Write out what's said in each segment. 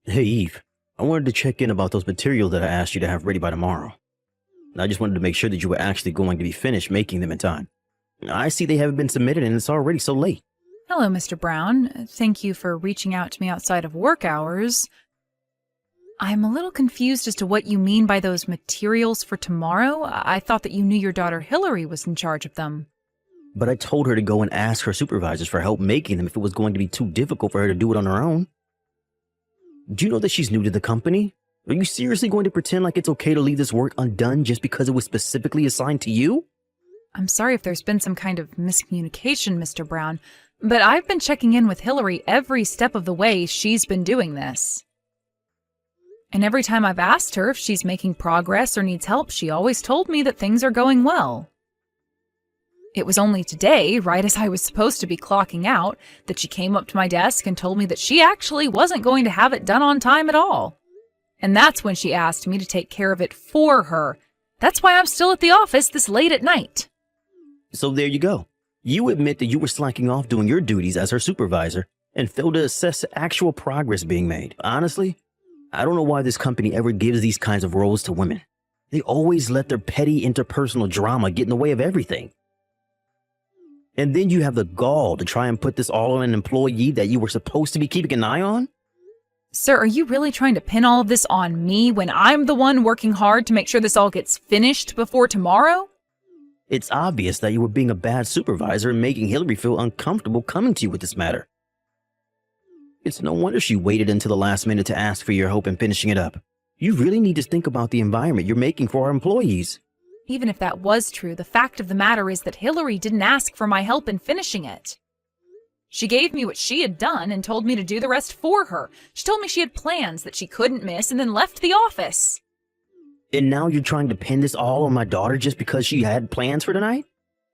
Hey Eve, I wanted to check in about those materials that I asked you to have ready by tomorrow. I just wanted to make sure that you were actually going to be finished making them in time. I see they haven't been submitted and it's already so late. Hello, Mr. Brown. Thank you for reaching out to me outside of work hours. I'm a little confused as to what you mean by those materials for tomorrow. I thought that you knew your daughter Hillary was in charge of them. But I told her to go and ask her supervisors for help making them if it was going to be too difficult for her to do it on her own. Do you know that she's new to the company? Are you seriously going to pretend like it's okay to leave this work undone just because it was specifically assigned to you? I'm sorry if there's been some kind of miscommunication, Mr. Brown, but I've been checking in with Hillary every step of the way she's been doing this. And every time I've asked her if she's making progress or needs help, she always told me that things are going well. It was only today, right as I was supposed to be clocking out, that she came up to my desk and told me that she actually wasn't going to have it done on time at all. And that's when she asked me to take care of it for her. That's why I'm still at the office this late at night. So there you go. You admit that you were slacking off doing your duties as her supervisor and failed to assess the actual progress being made. Honestly, I don't know why this company ever gives these kinds of roles to women. They always let their petty interpersonal drama get in the way of everything. And then you have the gall to try and put this all on an employee that you were supposed to be keeping an eye on? Sir, are you really trying to pin all of this on me when I'm the one working hard to make sure this all gets finished before tomorrow? It's obvious that you were being a bad supervisor and making Hillary feel uncomfortable coming to you with this matter. It's no wonder she waited until the last minute to ask for your help in finishing it up. You really need to think about the environment you're making for our employees. Even if that was true, the fact of the matter is that Hillary didn't ask for my help in finishing it. She gave me what she had done and told me to do the rest for her. She told me she had plans that she couldn't miss and then left the office. And now you're trying to pin this all on my daughter just because she had plans for tonight?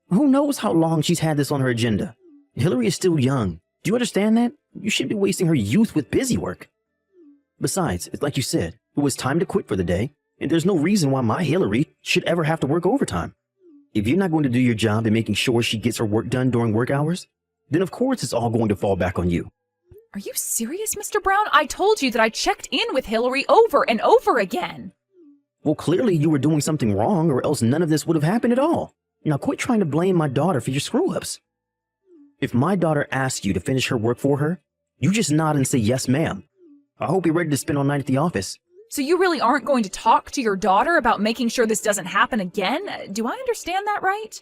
Who knows how long she's had this on her agenda? Hillary is still young. Do you understand that? You shouldn't be wasting her youth with busy work. Besides, it's like you said, it was time to quit for the day, and there's no reason why my Hillary should ever have to work overtime. If you're not going to do your job in making sure she gets her work done during work hours, then of course it's all going to fall back on you. Are you serious, Mr. Brown? I told you that I checked in with Hillary over and over again. Well, clearly you were doing something wrong or else none of this would have happened at all. Now quit trying to blame my daughter for your screw-ups. If my daughter asks you to finish her work for her, you just nod and say, yes, ma'am. I hope you're ready to spend all night at the office. So you really aren't going to talk to your daughter about making sure this doesn't happen again? Do I understand that right?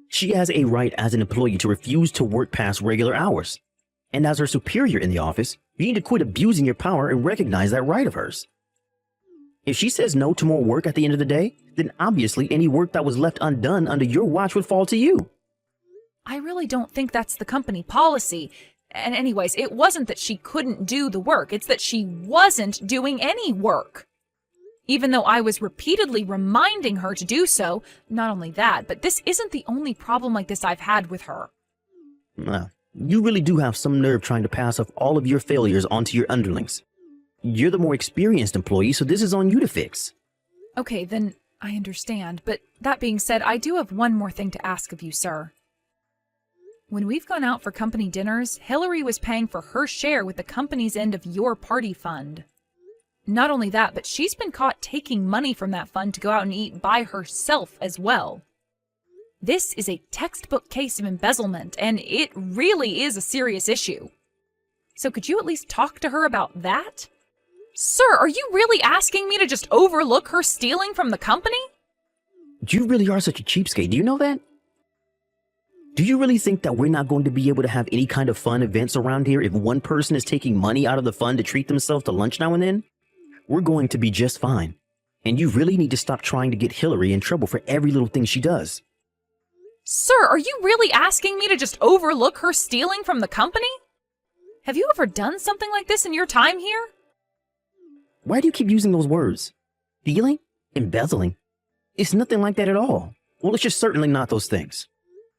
She has a right as an employee to refuse to work past regular hours. And as her superior in the office, you need to quit abusing your power and recognize that right of hers. If she says no to more work at the end of the day, then obviously any work that was left undone under your watch would fall to you. I really don't think that's the company policy. And anyways, it wasn't that she couldn't do the work. It's that she wasn't doing any work. Even though I was repeatedly reminding her to do so, not only that, but this isn't the only problem like this I've had with her. Well, you really do have some nerve trying to pass off all of your failures onto your underlings. You're the more experienced employee, so this is on you to fix. Okay, then I understand. But that being said, I do have one more thing to ask of you, sir. When we've gone out for company dinners, Hillary was paying for her share with the company's end of your party fund. Not only that, but she's been caught taking money from that fund to go out and eat by herself as well. This is a textbook case of embezzlement, and it really is a serious issue. So could you at least talk to her about that? Sir, are you really asking me to just overlook her stealing from the company? You really are such a cheapskate, do you know that? Do you really think that we're not going to be able to have any kind of fun events around here if one person is taking money out of the fund to treat themselves to lunch now and then? We're going to be just fine. And you really need to stop trying to get Hillary in trouble for every little thing she does. Sir, are you really asking me to just overlook her stealing from the company? Have you ever done something like this in your time here? Why do you keep using those words? Stealing? Embezzling? It's nothing like that at all. Well, it's just certainly not those things.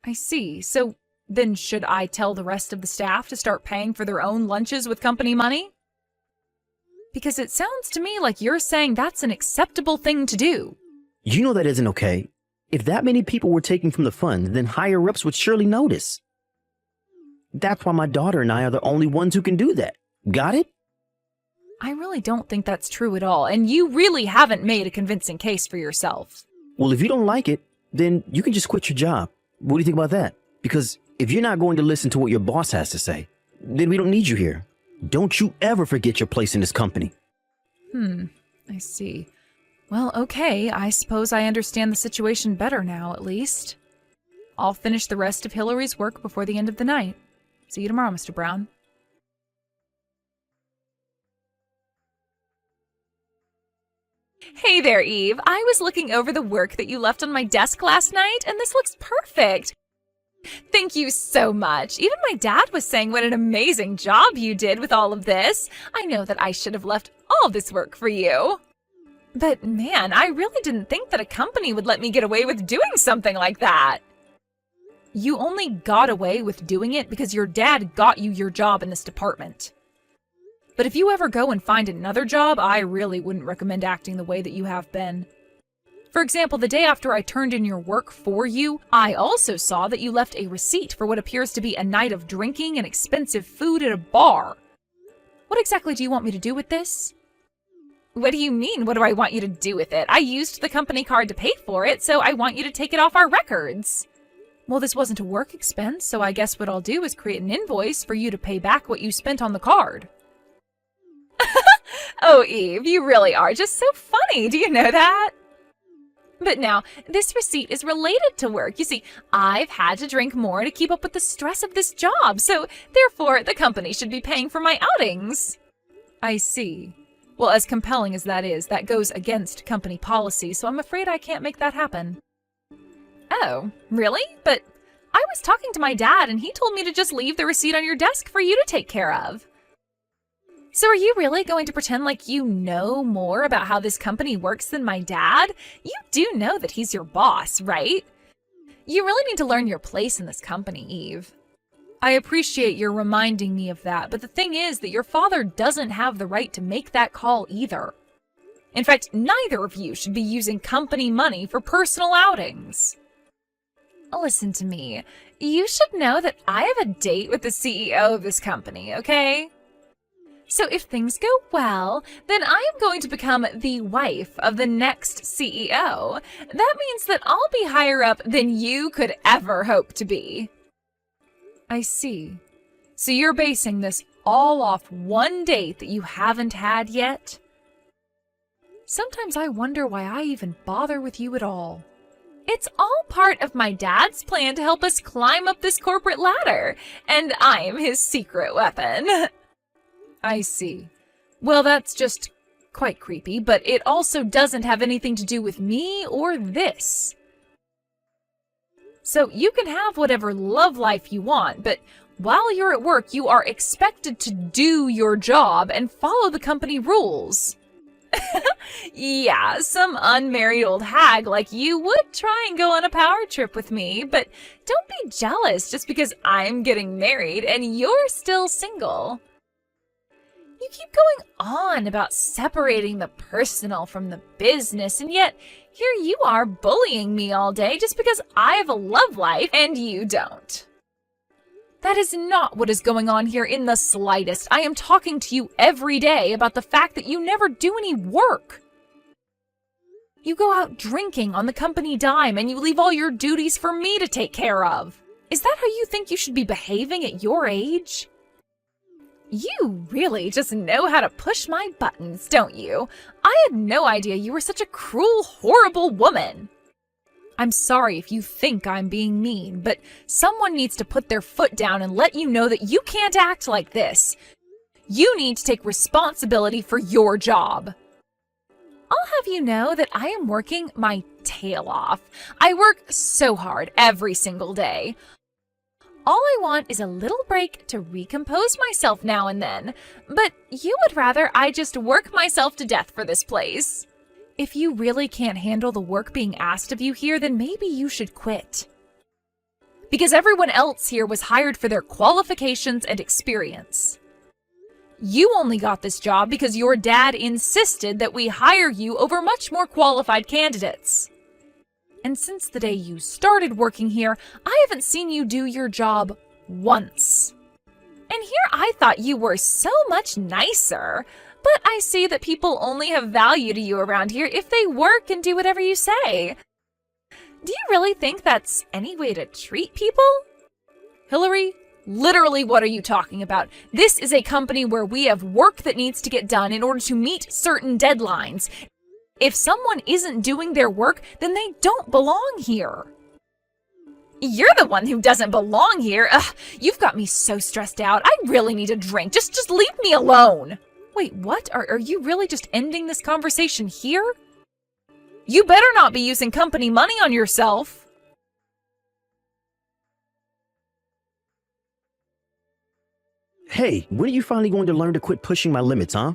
I see. So then should I tell the rest of the staff to start paying for their own lunches with company money? Because it sounds to me like you're saying that's an acceptable thing to do. You know that isn't okay. If that many people were taking from the fund, then higher-ups would surely notice. That's why my daughter and I are the only ones who can do that. Got it? I really don't think that's true at all, and you really haven't made a convincing case for yourself. Well, if you don't like it, then you can just quit your job. What do you think about that? Because if you're not going to listen to what your boss has to say, then we don't need you here. Don't you ever forget your place in this company. I see. Well, okay, I suppose I understand the situation better now, at least. I'll finish the rest of Hillary's work before the end of the night. See you tomorrow, Mr. Brown. Hey there, Eve. I was looking over the work that you left on my desk last night, and this looks perfect. Thank you so much. Even my dad was saying what an amazing job you did with all of this. I know that I should have left all this work for you. But man, I really didn't think that a company would let me get away with doing something like that. You only got away with doing it because your dad got you your job in this department. But if you ever go and find another job, I really wouldn't recommend acting the way that you have been. For example, the day after I turned in your work for you, I also saw that you left a receipt for what appears to be a night of drinking and expensive food at a bar. What exactly do you want me to do with this? What do you mean, what do I want you to do with it? I used the company card to pay for it, so I want you to take it off our records. Well, this wasn't a work expense, so I guess what I'll do is create an invoice for you to pay back what you spent on the card. Oh, Eve, you really are just so funny. Do you know that? But now, this receipt is related to work. You see, I've had to drink more to keep up with the stress of this job, so therefore the company should be paying for my outings. I see. Well, as compelling as that is, that goes against company policy, so I'm afraid I can't make that happen. Oh, really? But I was talking to my dad, and he told me to just leave the receipt on your desk for you to take care of. So are you really going to pretend like you know more about how this company works than my dad? You do know that he's your boss, right? You really need to learn your place in this company, Eve. I appreciate your reminding me of that, but the thing is that your father doesn't have the right to make that call either. In fact, neither of you should be using company money for personal outings. Listen to me. You should know that I have a date with the CEO of this company, okay? So if things go well, then I am going to become the wife of the next CEO. That means that I'll be higher up than you could ever hope to be. I see. So you're basing this all off one date that you haven't had yet? Sometimes I wonder why I even bother with you at all. It's all part of my dad's plan to help us climb up this corporate ladder, and I'm his secret weapon. I see. Well, that's just quite creepy, but it also doesn't have anything to do with me or this. So you can have whatever love life you want, but while you're at work, you are expected to do your job and follow the company rules. Yeah, some unmarried old hag like you would try and go on a power trip with me, but don't be jealous just because I'm getting married and you're still single. You keep going on about separating the personal from the business, and yet here you are bullying me all day just because I have a love life and you don't. That is not what is going on here in the slightest. I am talking to you every day about the fact that you never do any work. You go out drinking on the company dime and you leave all your duties for me to take care of. Is that how you think you should be behaving at your age? You really just know how to push my buttons, don't you? I had no idea you were such a cruel, horrible woman. I'm sorry if you think I'm being mean, but someone needs to put their foot down and let you know that you can't act like this. You need to take responsibility for your job. I'll have you know that I am working my tail off. I work so hard every single day. All I want is a little break to recompose myself now and then, but you would rather I just work myself to death for this place. If you really can't handle the work being asked of you here, then maybe you should quit. Because everyone else here was hired for their qualifications and experience. You only got this job because your dad insisted that we hire you over much more qualified candidates. And since the day you started working here, I haven't seen you do your job once. And here I thought you were so much nicer. But I see that people only have value to you around here if they work and do whatever you say. Do you really think that's any way to treat people? Hillary, literally what are you talking about? This is a company where we have work that needs to get done in order to meet certain deadlines. If someone isn't doing their work, then they don't belong here. You're the one who doesn't belong here. Ugh, you've got me so stressed out. I really need a drink. Just leave me alone. Wait, what? Are you really just ending this conversation here? You better not be using company money on yourself. Hey, when are you finally going to learn to quit pushing my limits, huh?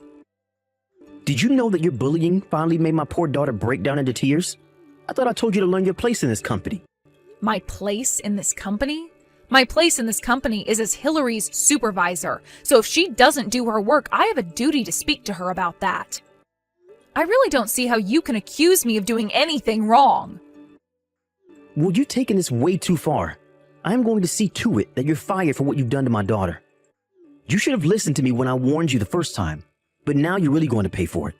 Did you know that your bullying finally made my poor daughter break down into tears? I thought I told you to learn your place in this company. My place in this company? My place in this company is as Hillary's supervisor, so if she doesn't do her work, I have a duty to speak to her about that. I really don't see how you can accuse me of doing anything wrong. Well, you're taking this way too far. I'm going to see to it that you're fired for what you've done to my daughter. You should have listened to me when I warned you the first time, but now you're really going to pay for it.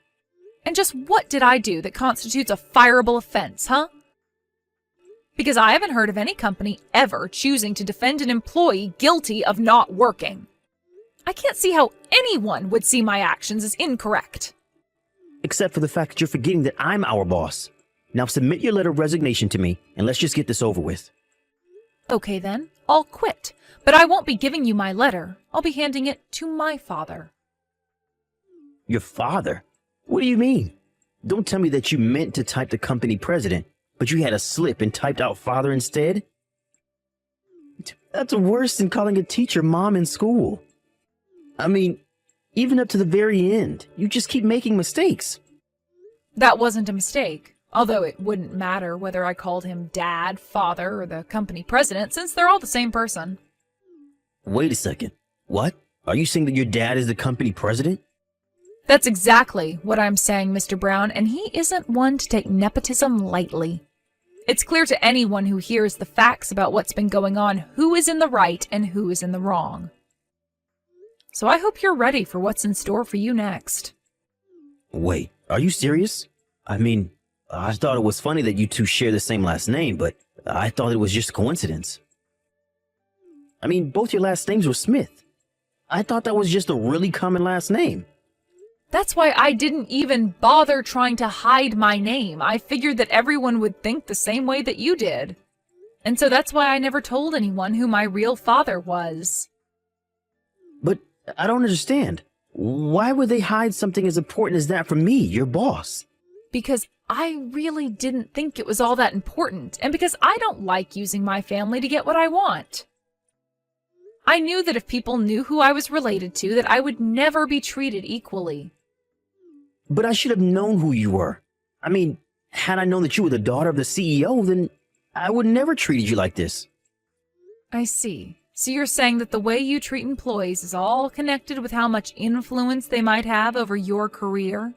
And just what did I do that constitutes a fireable offense, huh? Because I haven't heard of any company ever choosing to defend an employee guilty of not working. I can't see how anyone would see my actions as incorrect. Except for the fact that you're forgetting that I'm our boss. Now submit your letter of resignation to me, and let's just get this over with. Okay then, I'll quit. But I won't be giving you my letter. I'll be handing it to my father. Your father? What do you mean? Don't tell me that you meant to type the company president, but you had a slip and typed out father instead? That's worse than calling a teacher mom in school. I mean, even up to the very end, you just keep making mistakes. That wasn't a mistake, although it wouldn't matter whether I called him dad, father, or the company president, since they're all the same person. Wait a second. What? Are you saying that your dad is the company president? That's exactly what I'm saying, Mr. Brown, and he isn't one to take nepotism lightly. It's clear to anyone who hears the facts about what's been going on who is in the right and who is in the wrong. So I hope you're ready for what's in store for you next. Wait, are you serious? I mean, I thought it was funny that you two share the same last name, but I thought it was just a coincidence. I mean, both your last names were Smith. I thought that was just a really common last name. That's why I didn't even bother trying to hide my name. I figured that everyone would think the same way that you did. And so that's why I never told anyone who my real father was. But I don't understand. Why would they hide something as important as that from me, your boss? Because I really didn't think it was all that important, and because I don't like using my family to get what I want. I knew that if people knew who I was related to, that I would never be treated equally. But I should have known who you were. I mean, had I known that you were the daughter of the CEO, then I would never treated you like this. I see. So you're saying that the way you treat employees is all connected with how much influence they might have over your career?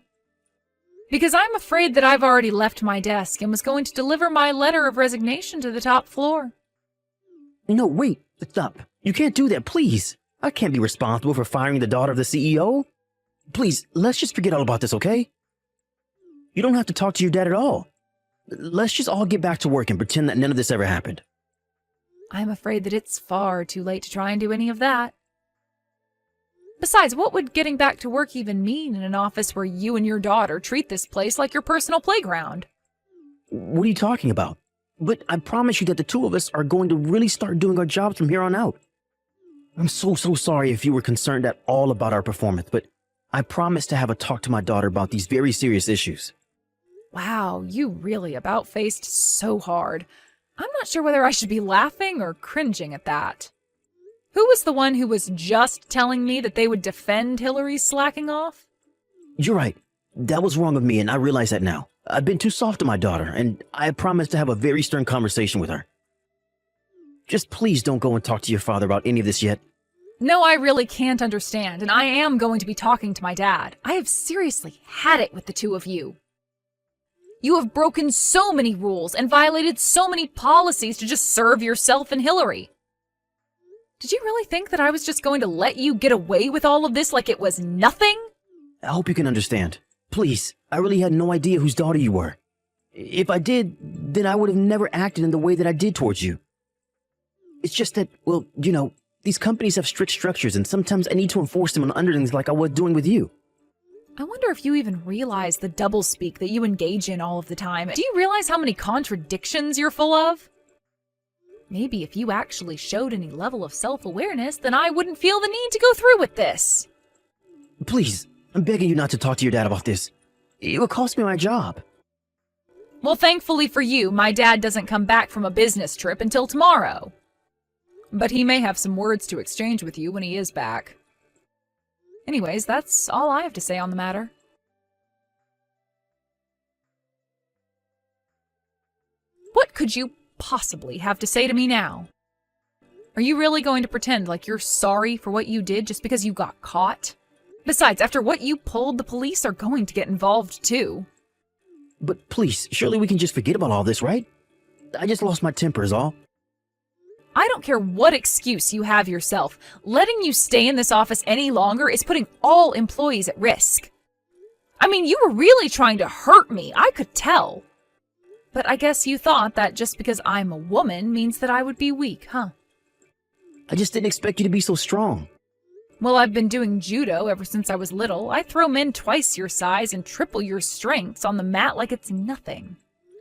Because I'm afraid that I've already left my desk and was going to deliver my letter of resignation to the top floor. No, wait, stop. You can't do that, please. I can't be responsible for firing the daughter of the CEO. Please, let's just forget all about this, okay? You don't have to talk to your dad at all. Let's just all get back to work and pretend that none of this ever happened. I'm afraid that it's far too late to try and do any of that. Besides, what would getting back to work even mean in an office where you and your daughter treat this place like your personal playground? What are you talking about? But I promise you that the two of us are going to really start doing our jobs from here on out. I'm so sorry if you were concerned at all about our performance, but I promise to have a talk to my daughter about these very serious issues. Wow, you really about-faced so hard. I'm not sure whether I should be laughing or cringing at that. Who was the one who was just telling me that they would defend Hillary's slacking off? You're right. That was wrong of me, and I realize that now. I've been too soft on my daughter, and I promise to have a very stern conversation with her. Just please don't go and talk to your father about any of this yet. No, I really can't understand, and I am going to be talking to my dad. I have seriously had it with the two of you. You have broken so many rules and violated so many policies to just serve yourself and Hillary. Did you really think that I was just going to let you get away with all of this like it was nothing? I hope you can understand. Please, I really had no idea whose daughter you were. If I did, then I would have never acted in the way that I did towards you. It's just that, well, these companies have strict structures and sometimes I need to enforce them on underlings like I was doing with you. I wonder if you even realize the doublespeak that you engage in all of the time. Do you realize how many contradictions you're full of? Maybe if you actually showed any level of self-awareness, then I wouldn't feel the need to go through with this. Please, I'm begging you not to talk to your dad about this. It would cost me my job. Well, thankfully for you, my dad doesn't come back from a business trip until tomorrow. But he may have some words to exchange with you when he is back. Anyways, that's all I have to say on the matter. What could you possibly have to say to me now? Are you really going to pretend like you're sorry for what you did just because you got caught? Besides, after what you pulled, the police are going to get involved too. But please, surely we can just forget about all this, right? I just lost my temper is all. I don't care what excuse you have yourself. Letting you stay in this office any longer is putting all employees at risk. I mean, you were really trying to hurt me, I could tell. But I guess you thought that just because I'm a woman means that I would be weak, huh? I just didn't expect you to be so strong. Well, I've been doing judo ever since I was little. I throw men twice your size and triple your strengths on the mat like it's nothing.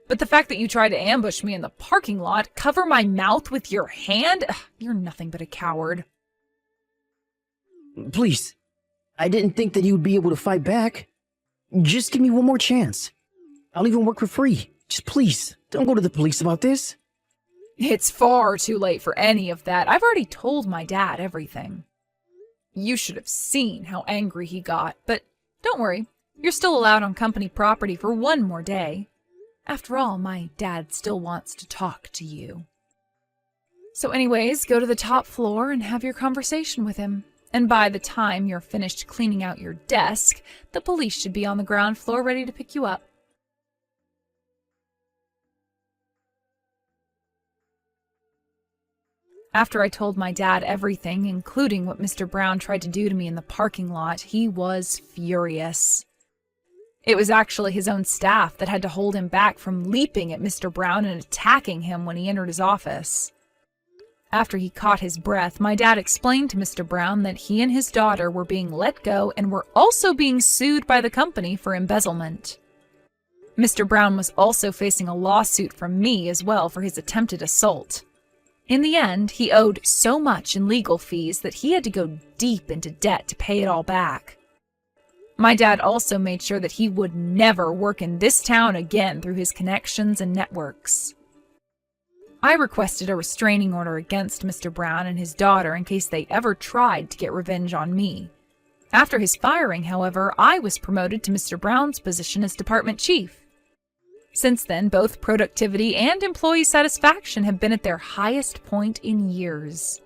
But the fact that you tried to ambush me in the parking lot, cover my mouth with your hand, you're nothing but a coward. Please, I didn't think that you would be able to fight back. Just give me one more chance. I'll even work for free. Just please, don't go to the police about this. It's far too late for any of that. I've already told my dad everything. You should have seen how angry he got, but don't worry. You're still allowed on company property for one more day. After all, my dad still wants to talk to you. So anyways, go to the top floor and have your conversation with him. And by the time you're finished cleaning out your desk, the police should be on the ground floor ready to pick you up. After I told my dad everything, including what Mr. Brown tried to do to me in the parking lot, he was furious. It was actually his own staff that had to hold him back from leaping at Mr. Brown and attacking him when he entered his office. After he caught his breath, my dad explained to Mr. Brown that he and his daughter were being let go and were also being sued by the company for embezzlement. Mr. Brown was also facing a lawsuit from me as well for his attempted assault. In the end, he owed so much in legal fees that he had to go deep into debt to pay it all back. My dad also made sure that he would never work in this town again through his connections and networks. I requested a restraining order against Mr. Brown and his daughter in case they ever tried to get revenge on me. After his firing, however, I was promoted to Mr. Brown's position as department chief. Since then, both productivity and employee satisfaction have been at their highest point in years.